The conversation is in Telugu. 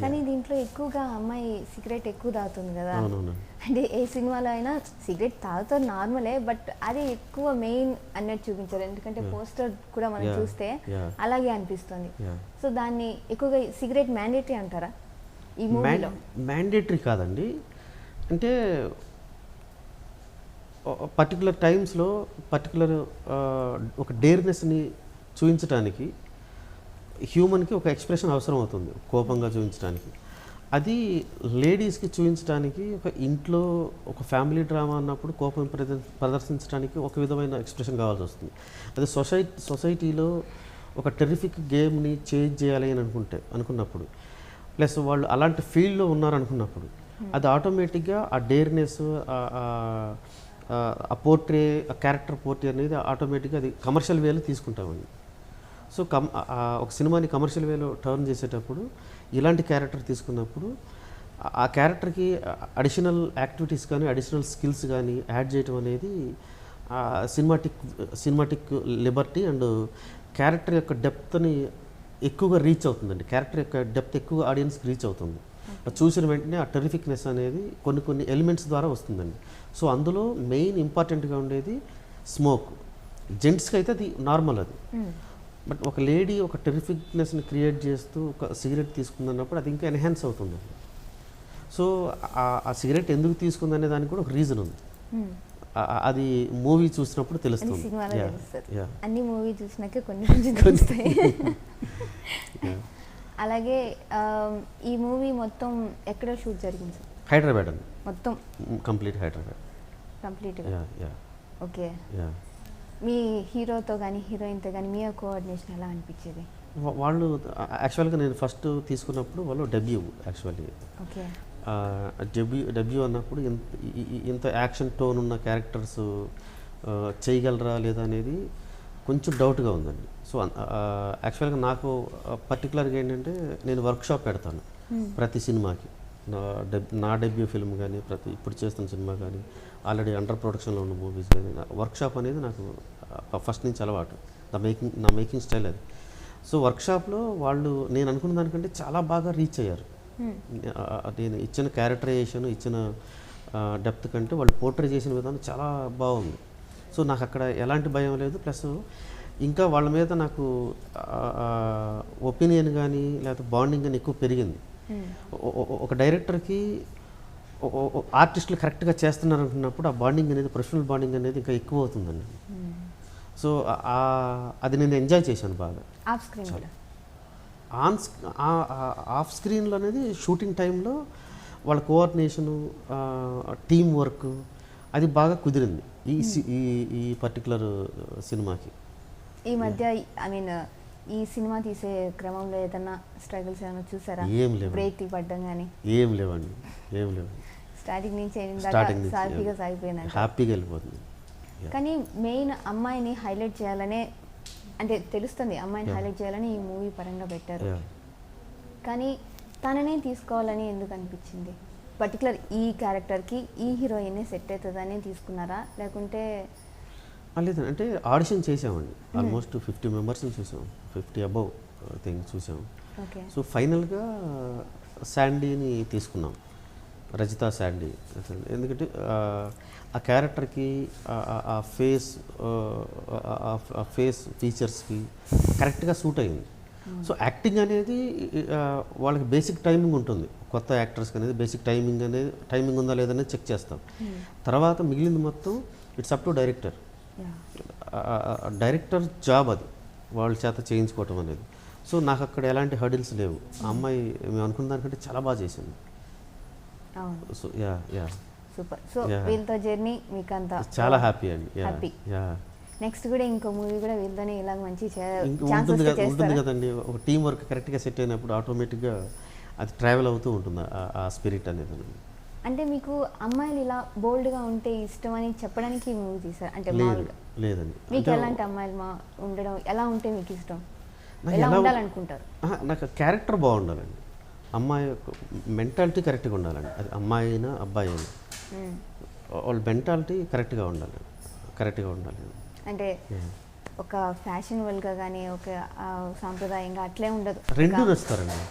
కానీ దీంట్లో ఎక్కువగా అమ్మాయి సిగరెట్ ఎక్కువ తాగుతుంది కదా. అవునవును. అంటే ఏ సినిమాలో అయినా సిగరెట్ తాగుతారు నార్మలే, బట్ అది ఎక్కువ మెయిన్ అన్నట్టు చూపించారు. ఎందుకంటే పోస్టర్ కూడా మనం చూస్తే అలాగే అనిపిస్తుంది. సో దాన్ని ఎక్కువగా సిగరెట్ మ్యాండేటరీ అంటారా ఈ మూవీలో? మ్యాండేటరీ కాదండి, అంటే పర్టికులర్ టైమ్స్లో పర్టికులర్ ఒక డేర్నెస్ని చూపించడానికి హ్యూమన్కి ఒక ఎక్స్ప్రెషన్ అవసరం అవుతుంది, కోపంగా చూపించడానికి. అది లేడీస్కి చూపించడానికి ఒక ఇంట్లో ఒక ఫ్యామిలీ డ్రామా అన్నప్పుడు కోపం ప్రదర్శించడానికి ఒక విధమైన ఎక్స్ప్రెషన్ కావాల్సి వస్తుంది. అది సొసైటీలో ఒక టెరిఫిక్ గేమ్ని చేంజ్ చేయాలి అని అనుకున్నప్పుడు, ప్లస్ వాళ్ళు అలాంటి ఫీల్డ్లో ఉన్నారనుకున్నప్పుడు, అది ఆటోమేటిక్గా ఆ డేర్నెస్, ఆ పోర్ట్రే, ఆ క్యారెక్టర్ పోర్ట్రే అనేది ఆటోమేటిక్గా అది కమర్షియల్ వేలో తీసుకుంటామండి. సో ఒక సినిమాని కమర్షియల్ వేలో టర్న్ చేసేటప్పుడు ఇలాంటి క్యారెక్టర్ తీసుకున్నప్పుడు ఆ క్యారెక్టర్కి అడిషనల్ యాక్టివిటీస్ కానీ అడిషనల్ స్కిల్స్ కానీ యాడ్ చేయడం అనేది సినిమాటిక్ లిబర్టీ అండ్ క్యారెక్టర్ యొక్క డెప్త్ని ఎక్కువగా రీచ్ అవుతుందండి. క్యారెక్టర్ యొక్క డెప్త్ ఎక్కువ ఆడియన్స్కి రీచ్ అవుతుంది. చూసిన వెంటనే ఆ టెరిఫిక్నెస్ అనేది కొన్ని ఎలిమెంట్స్ ద్వారా వస్తుందండి. సో అందులో మెయిన్ ఇంపార్టెంట్గా ఉండేది స్మోక్. జెంట్స్కి అయితే అది నార్మల్, అది. బట్ ఒక లేడీ ఒక టెరిఫిక్నెస్ని క్రియేట్ చేస్తూ ఒక సిగరెట్ తీసుకుందన్నప్పుడు అది ఇంకా ఎన్హాన్స్ అవుతుందండి. సో ఆ సిగరెట్ ఎందుకు తీసుకుందనే దానికి కూడా ఒక రీజన్ ఉంది. అది మూవీ చూసినప్పుడు తెలుస్తుంది. అన్ని మూవీ చూసినాక కొన్ని తెలుస్తాయి. అలాగే ఈ మూవీ మొత్తం ఎక్కడ షూట్ జరిగింది సార్? హైదరాబాద్ అండి, మొత్తం కంప్లీట్ హైదరాబాద్. ఓకే. మీ హీరోతో కానీ హీరోయిన్తో కానీ మీ కోఆర్డినేషన్ ఎలా అనిపించేది? వాళ్ళు యాక్చువల్గా నేను ఫస్ట్ తీసుకున్నప్పుడు వాళ్ళు డెబ్యూ, యాక్చువల్లీ ఓకే, డెబ్యూ అన్నప్పుడు ఇంత యాక్షన్ టోన్ ఉన్న క్యారెక్టర్స్ చేయగలరా లేదా అనేది కొంచెం డౌట్గా ఉందండి. సో యాక్చువల్గా నాకు పర్టికులర్గా ఏంటంటే నేను వర్క్షాప్ పెడతాను ప్రతి సినిమాకి. నా డెబ్యూ ఫిల్మ్ కానీ ఇప్పుడు చేస్తున్న సినిమా కానీ ఆల్రెడీ అండర్ ప్రొడక్షన్లో ఉన్న మూవీస్ కానీ వర్క్షాప్ అనేది నాకు ఫస్ట్ నుంచి అలవాటు. నా మేకింగ్ స్టైల్ అది. సో వర్క్షాప్లో వాళ్ళు నేను అనుకున్న దానికంటే చాలా బాగా రీచ్ అయ్యారు. నేను ఇచ్చిన క్యారెక్టరైజేషన్, ఇచ్చిన డెప్త్ కంటే వాళ్ళు పోర్ట్రే చేసిన విధానం చాలా బాగుంది. సో నాకు అక్కడ ఎలాంటి భయం లేదు. ప్లస్ ఇంకా వాళ్ళ మీద నాకు ఒపీనియన్ కానీ లేకపోతే బాండింగ్ కానీ ఎక్కువ పెరిగింది. ఒక డైరెక్టర్కి ఆర్టిస్టులు కరెక్ట్గా చేస్తున్నారు అనుకున్నప్పుడు ఆ బాండింగ్ అనేది, ప్రొఫెషనల్ బాండింగ్ అనేది ఇంకా ఎక్కువ అవుతుందండి. సో అది నేను ఎంజాయ్ చేశాను బాగా. ఆఫ్ స్క్రీన్లో అనేది షూటింగ్ టైంలో వాళ్ళ కోఆర్డినేషను, టీం వర్క్ అది బాగా కుదిరింది ఈ పర్టికులర్ సినిమాకి. ఈ మధ్య ఐ మీన్ ఈ సినిమా తీసే క్రమంలో ఏదైనా స్ట్రగుల్స్ ఏమైనా చూసారా? ఏం లేవు, బ్రేక్ పడ్డం కానీ ఏం లేవండి, ఏం లేవు. స్టార్టింగ్ నుంచి సాఫీగా సాగిపోయింది, హ్యాపీగా వెళ్ళిపోతుంది. కానీ మెయిన్ అమ్మాయిని హైలైట్ చేయాలనే, అంటే తెలుస్తుంది అమ్మాయిని హైలైట్ చేయాలని ఈ మూవీ పరంగా పెట్టారు. కానీ తననే తీసుకోవాలని ఎందుకు అనిపించింది? పర్టికులర్ ఈ క్యారెక్టర్కి ఈ హీరోయిన్నే సెట్ అవుతుందని తీసుకున్నారా, లేకుంటే? లేదు, అంటే ఆడిషన్ చేసామండి. ఆల్మోస్ట్ 50 మెంబర్స్ని చూసాం, 50 అబౌవ్ థింగ్స్ చూసాం. సో ఫైనల్గా శాండీని తీసుకున్నాం, రజితా శాండీ. ఎందుకంటే ఆ క్యారెక్టర్కి ఆ ఫేస్ ఫీచర్స్కి కరెక్ట్గా సూట్ అయింది. సో యాక్టింగ్ అనేది వాళ్ళకి బేసిక్ టైమింగ్ ఉంటుంది. కొత్త యాక్టర్స్కి అనేది బేసిక్ టైమింగ్ ఉందా లేదనేది చెక్ చేస్తాం. తర్వాత మిగిలింది మొత్తం it's up to director. Director job అది, వాళ్ళ చేత చేయించుకోవటం అనేది. సో నాకు అక్కడ ఎలాంటి హర్డిల్స్ లేవు. ఆ అమ్మాయి మేము అనుకున్న దానికంటే చాలా బాగా చేసింది. So super. సో వీళ్ళతో జర్నీ మీకు అంతా చాలా హ్యాపీ అండి. నెక్స్ట్ కూడా ఇంకో మూవీ కూడా వీళ్ళతోనే ఇలా మంచి ఉంటుంది కదండి. ఒక టీం వర్క్ కరెక్ట్గా సెట్ అయినప్పుడు ఆటోమేటిక్గా అది ట్రావెల్ అవుతూ ఉంటుంది ఆ స్పిరిట్ అనేది. అంటే మీకు అమ్మాయిలు ఇలా బోల్డ్గా ఉంటే ఇష్టం అని చెప్పడానికి మూవీ తీసారు అంటే? లేదండి, మీకు ఎలాంటి అమ్మాయిలు ఉండడం, ఎలా ఉంటే మీకు ఇష్టం, ఎలా ఉండాలనుకుంటారు? నాకు క్యారెక్టర్ బాగుండాలండి, అమ్మాయి మెంటాలిటీ కరెక్ట్గా ఉండాలండి. అది అమ్మాయి అయినా అబ్బాయి అయినా వాళ్ళ మెంటాలిటీ కరెక్ట్గా ఉండాలి. అంటే ఒక ఫ్యాషనబుల్గా కానీ ఒక సాంప్రదాయంగా అట్లే ఉండదు, రెండు నచ్చుతారండి.